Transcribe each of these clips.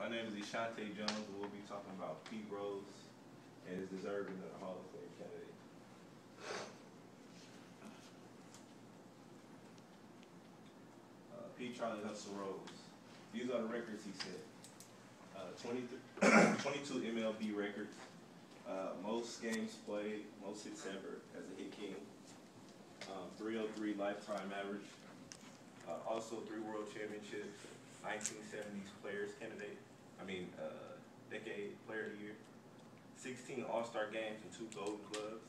My name is Eshante Jones, and we'll be talking about Pete Rose and his deserving of the Hall of Fame candidate. Pete Charlie Hustle Rose. These are the records he set. 22 MLB records, most games played, most hits ever as a hit king, 303 lifetime average, also 3 world championships, 1970s players candidate, decade player of the year, 16 all-star games and 2 golden gloves,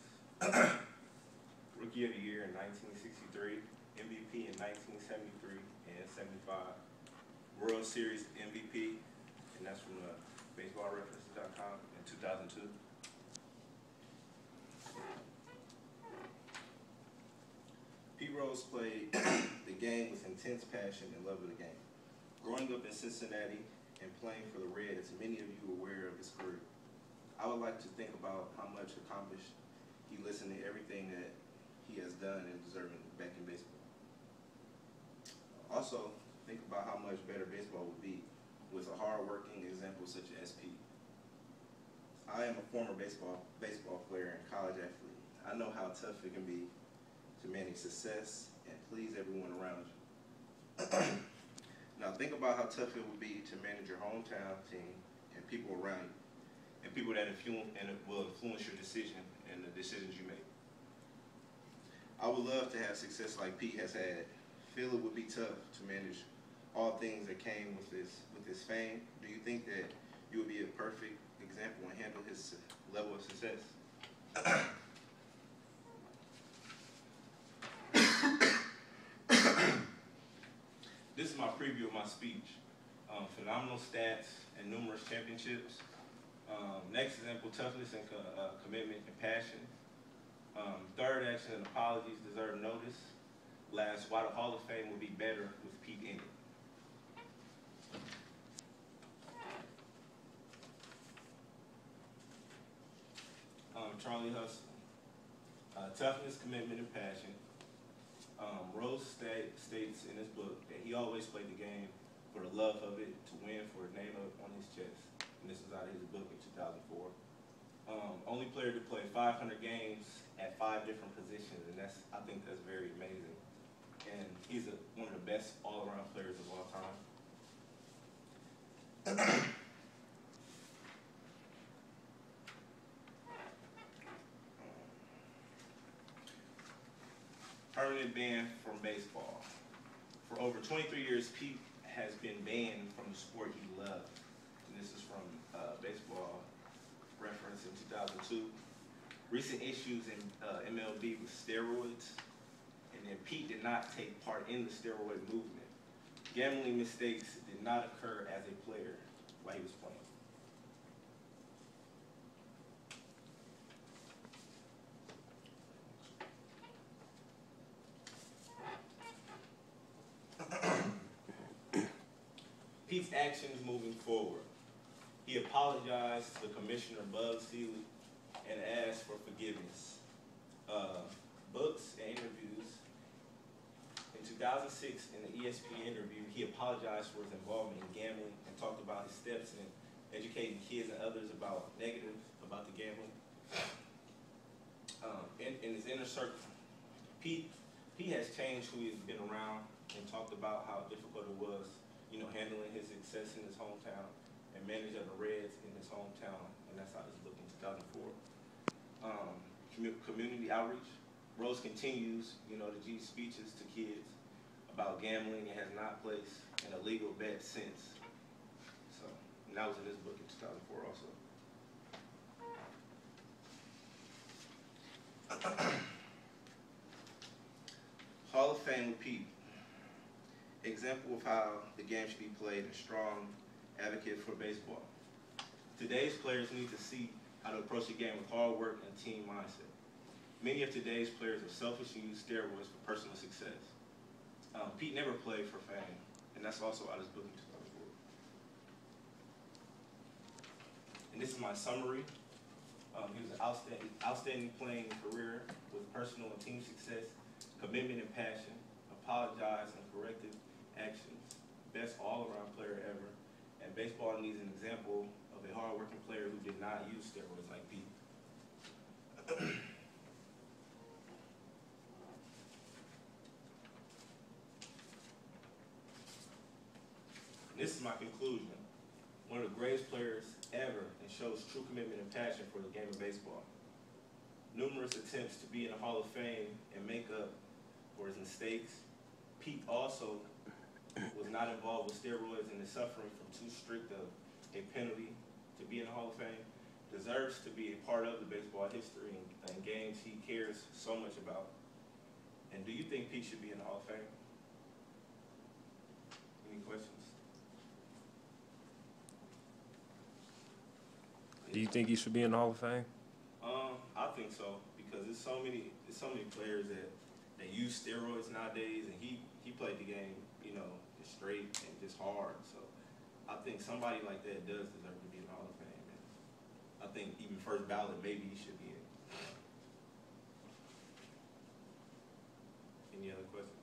rookie of the year in 1963, MVP in 1973 and 75, World Series MVP, and that's from baseballreferences.com in 2002. Pete Rose played the game with intense passion and love of the game. Growing up in Cincinnati and playing for the Reds, many of you are aware of his career. I would like to think about how much accomplished he listened to everything that he has done and deserving back in baseball. Also, think about how much better baseball would be with a hard-working example such as Pete. I am a former baseball player and college athlete. I know how tough it can be to manage success and please everyone around you. Now think about how tough it would be to manage your hometown team and people around you, and people that will influence your decision and the decisions you make. I would love to have success like Pete has had. Feel it would be tough to manage all things that came with his fame. Do you think that you would be a perfect example and handle his level of success? This is my preview of my speech. Phenomenal stats and numerous championships. Next example, toughness and commitment and passion. Third, action and apologies deserve notice. Last, why the Hall of Fame would be better with Pete in it. Charlie Hustle. Toughness, commitment, and passion. Rose states in his book that he always played the game for the love of it, to win, for a name on his chest. And this is out of his book in 2004. Only player to play 500 games at 5 different positions, and I think that's very amazing. And he's one of the best all-around players of all time. Permanent ban from baseball. For over 23 years, Pete has been banned from the sport he loved. And this is from Baseball Reference in 2002. Recent issues in MLB with steroids, and then Pete did not take part in the steroid movement. Gambling mistakes did not occur as a player while he was playing. Pete's actions moving forward. He apologized to the commissioner, Bug Seeley, and asked for forgiveness. Books and interviews. In 2006, in the ESPN interview, he apologized for his involvement in gambling and talked about his steps in educating kids and others about negative about the gambling. In his inner circle, Pete has changed who he's been around and talked about how difficult it was, handling his success in his hometown and managing the Reds in his hometown, and that's out of his book in 2004. Community outreach. Rose continues, to give speeches to kids about gambling and has not placed an illegal bet since. So, and that was in his book in 2004 also. Hall of Fame with Pete. Example of how the game should be played and strong advocate for baseball. Today's players need to see how to approach the game with hard work and team mindset. Many of today's players are selfish and use steroids for personal success. Pete never played for fame, and that's also out of his book in 2004. And this is my summary. He was an outstanding playing career with personal and team success, commitment and passion, apologize and corrective actions, best all-around player ever, and And baseball needs an example of a hard-working player who did not use steroids like Pete. This is my conclusion. One of the greatest players ever and shows true commitment and passion for the game of baseball. Numerous attempts to be in the Hall of Fame and make up for his mistakes. Pete also was not involved with steroids and is suffering from too strict of a penalty to be in the Hall of Fame. Deserves to be a part of the baseball history and games he cares so much about. And do you think Pete should be in the Hall of Fame? Any questions? Do you think he should be in the Hall of Fame? I think so, because there's so many players that use steroids nowadays, and he played the game, you know, just straight and just hard. So I think somebody like that does deserve to be in the Hall of Fame. And I think even first ballot, maybe he should be in. Any other questions?